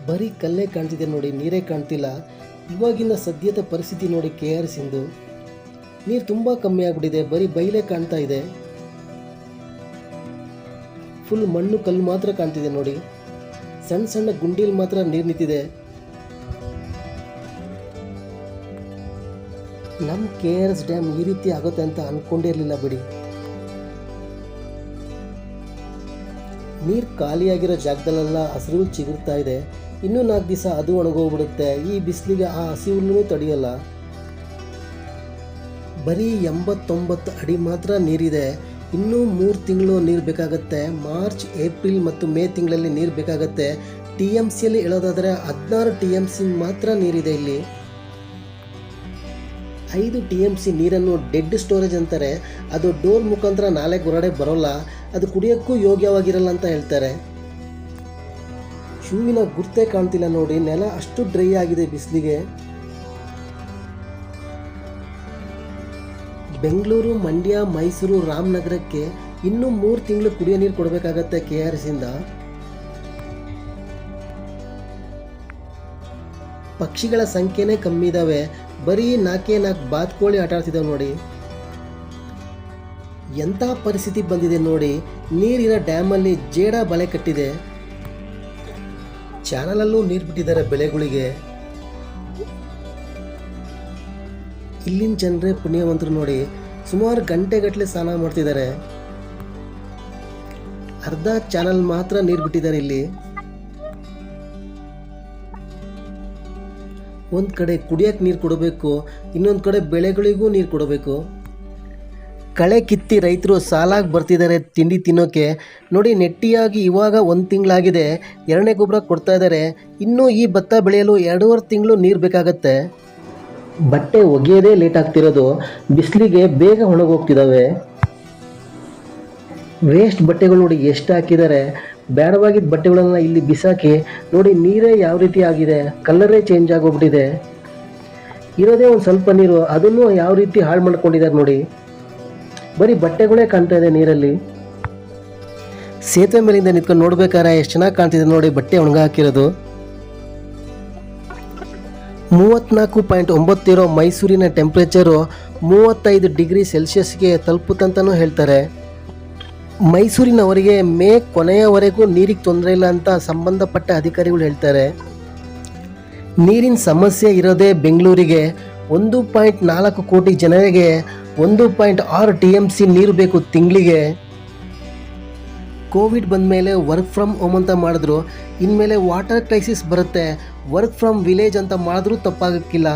ಬರೀ ಕಲ್ಲೇ ಕಾಣ್ತಿದೆ ನೋಡಿ, ನೀರೇ ಕಾಣ್ತಿಲ್ಲ. ಇವಾಗಿನ ಸದ್ಯದ ಪರಿಸ್ಥಿತಿ ನೋಡಿ KRS ಇಂದು. ನೀರು ತುಂಬ ಕಮ್ಮಿ ಆಗ್ಬಿಟ್ಟಿದೆ, ಬರೀ ಬೈಲೇ ಕಾಣ್ತಾ ಇದೆ. ಫುಲ್ ಮಣ್ಣು ಕಲ್ಲು ಮಾತ್ರ ಕಾಣ್ತಿದೆ ನೋಡಿ. ಸಣ್ಣ ಸಣ್ಣ ಗುಂಡಿಯಲ್ಲಿ ಮಾತ್ರ ನೀರು ನಿಂತಿದೆ. ನಮ್ಮ KRS ಡ್ಯಾಮ್ ಈ ರೀತಿ ಆಗುತ್ತೆ ಅಂತ ಅಂದ್ಕೊಂಡಿರಲಿಲ್ಲ ಬಿಡಿ. ನೀರು ಖಾಲಿಯಾಗಿರೋ ಜಾಗದಲ್ಲೆಲ್ಲ ಹಸಿರು ಚಿಗುರ್ತಾ ಇದೆ. ಇನ್ನೂ 4 ದಿವಸ ಅದು ಒಣಗೋಗ್ಬಿಡುತ್ತೆ. ಈ ಬಿಸಿಲಿಗೆ ಆ ಹಸಿವನ್ನು ತಡೆಯಲ್ಲ. ಬರೀ 89 ಅಡಿ ಮಾತ್ರ ನೀರಿದೆ. ಇನ್ನೂ 3 ತಿಂಗಳು ನೀರು ಬೇಕಾಗತ್ತೆ. ಮಾರ್ಚ್, ಏಪ್ರಿಲ್ ಮತ್ತು ಮೇ ತಿಂಗಳಲ್ಲಿ ನೀರು ಬೇಕಾಗತ್ತೆ. TMCಯಲ್ಲಿ ಹೇಳೋದಾದರೆ 16 TMC ಮಾತ್ರ ನೀರಿದೆ ಇಲ್ಲಿ. 5 TMC ನೀರನ್ನು ಡೆಡ್ ಸ್ಟೋರೇಜ್ ಅಂತಾರೆ. ಅದು ಡೋರ್ ಮುಖಾಂತರ ನಾಲೆಗೆ ಹೊರಗಡೆ ಬರೋಲ್ಲ. ಅದು ಕುಡಿಯೋಕ್ಕೂ ಯೋಗ್ಯವಾಗಿರಲ್ಲ ಅಂತ ಹೇಳ್ತಾರೆ. ಶೂವಿನ ಗುರ್ತೇ ಕಾಣ್ತಿಲ್ಲ ನೋಡಿ, ನೆಲ ಅಷ್ಟು ಡ್ರೈ ಆಗಿದೆ ಬಿಸಿಲಿಗೆ. ಬೆಂಗಳೂರು, ಮಂಡ್ಯ, ಮೈಸೂರು, ರಾಮನಗರಕ್ಕೆ ಇನ್ನೂ 3 ತಿಂಗಳು ಕುಡಿಯೋ ನೀರು ಕೊಡಬೇಕಾಗತ್ತೆ KRS ಇಂದ. ಪಕ್ಷಿಗಳ ಸಂಖ್ಯೆನೇ ಕಮ್ಮಿ ಇದ್ದಾವೆ. ಬರೀ 4 ಬಾತುಕೋಳಿ ಆಟ ಆಡ್ತಿದ್ದಾವೆ ನೋಡಿ. ಎಂಥ ಪರಿಸ್ಥಿತಿ ಬಂದಿದೆ ನೋಡಿ. ನೀರಿರೋ ಡ್ಯಾಮಲ್ಲಿ ಜೇಡ ಬಲೆ ಕಟ್ಟಿದೆ. ಚಾನಲಲ್ಲೂ ನೀರು ಬಿಟ್ಟಿದ್ದಾರೆ ಬೆಳೆಗಳಿಗೆ. ಇಲ್ಲಿನ ಜನರೇ ಪುಣ್ಯವಂತರು ನೋಡಿ. ಸುಮಾರು ಗಂಟೆಗಟ್ಟಲೆ ಸ್ನಾನ ಮಾಡ್ತಿದ್ದಾರೆ. ಅರ್ಧ ಚಾನಲ್ ಮಾತ್ರ ನೀರು ಬಿಟ್ಟಿದ್ದಾರೆ ಇಲ್ಲಿ. ಒಂದು ಕಡೆ ಕುಡಿಯೋಕ್ಕೆ ನೀರು ಕೊಡಬೇಕು, ಇನ್ನೊಂದು ಕಡೆ ಬೆಳೆಗಳಿಗೂ ನೀರು ಕೊಡಬೇಕು. ಕಳೆ ಕಿತ್ತಿ ರೈತರು ಸಾಲಾಗಿ ಬರ್ತಿದ್ದಾರೆ ತಿಂಡಿ ತಿನ್ನೋಕ್ಕೆ ನೋಡಿ. ನೆಟ್ಟಿಯಾಗಿ ಇವಾಗ 1 ತಿಂಗಳಾಗಿದೆ. 2ನೇ ಗೊಬ್ಬರ ಕೊಡ್ತಾ ಇದ್ದಾರೆ. ಇನ್ನೂ ಈ ಭತ್ತ ಬೆಳೆಯಲು 2.5 ತಿಂಗಳು ನೀರು ಬೇಕಾಗತ್ತೆ. ಬಟ್ಟೆ ಒಗೆಯೋದೇ ಲೇಟ್ ಆಗ್ತಿರೋದು. ಬಿಸಿಲಿಗೆ ಬೇಗ ಒಣಗೋಗ್ತಿದ್ದಾವೆ. ವೇಸ್ಟ್ ಬಟ್ಟೆಗಳು ನೋಡಿ ಎಷ್ಟು ಹಾಕಿದ್ದಾರೆ. ಬೇಡವಾಗಿದ್ದ ಬಟ್ಟೆಗಳನ್ನ ಇಲ್ಲಿ ಬಿಸಾಕಿ ನೋಡಿ. ನೀರೇ ಯಾವ ರೀತಿ ಆಗಿದೆ, ಕಲರೇ ಚೇಂಜ್ ಆಗೋಗ್ಬಿಟ್ಟಿದೆ. ಇರೋದೇ ಒಂದು ಸ್ವಲ್ಪ ನೀರು, ಅದನ್ನು ಯಾವ ರೀತಿ ಹಾಳು ಮಾಡ್ಕೊಂಡಿದ್ದಾರೆ ನೋಡಿ. ಬರೀ ಬಟ್ಟೆಗಳೇ ಕಾಣ್ತಾ ಇದೆ ನೀರಲ್ಲಿ. ಸೇತುವೆ ಮೇಲಿಂದ ನಿಂತ್ಕೊಂಡು ನೋಡ್ಬೇಕಾದ್ರೆ ಎಷ್ಟು ಚೆನ್ನಾಗಿ ಕಾಣ್ತಿದೆ ನೋಡಿ ಬಟ್ಟೆ ಒಣಗ ಹಾಕಿರೋದು. 34.9 ಇರೋ ಮೈಸೂರಿನ ಟೆಂಪ್ರೇಚರು 35 ಡಿಗ್ರಿ ಸೆಲ್ಸಿಯಸ್ಗೆ ತಲುಪುತ್ತಂತನೂ ಹೇಳ್ತಾರೆ. ಮೈಸೂರಿನವರಿಗೆ ಮೇ ಕೊನೆಯವರೆಗೂ ನೀರಿಗೆ ತೊಂದರೆ ಇಲ್ಲ ಅಂತ ಸಂಬಂಧಪಟ್ಟ ಅಧಿಕಾರಿಗಳು ಹೇಳ್ತಾರೆ. ನೀರಿನ ಸಮಸ್ಯೆ ಇರೋದೇ ಬೆಂಗಳೂರಿಗೆ. 1.4 ಕೋಟಿ ಜನರಿಗೆ 1.6 TMC ನೀರು ಬೇಕು ತಿಂಗಳಿಗೆ. ಕೋವಿಡ್ ಬಂದ ಮೇಲೆ ವರ್ಕ್ ಫ್ರಮ್ ಹೋಮ್ ಅಂತ ಮಾಡಿದ್ರು. ಇನ್ಮೇಲೆ ವಾಟರ್ ಕ್ರೈಸಿಸ್ ಬರುತ್ತೆ. ವರ್ಕ್ ಫ್ರಮ್ ವಿಲೇಜ್ ಅಂತ ಮಾಡಿದ್ರೂ ತಪ್ಪಾಗಕ್ಕಿಲ್ಲ.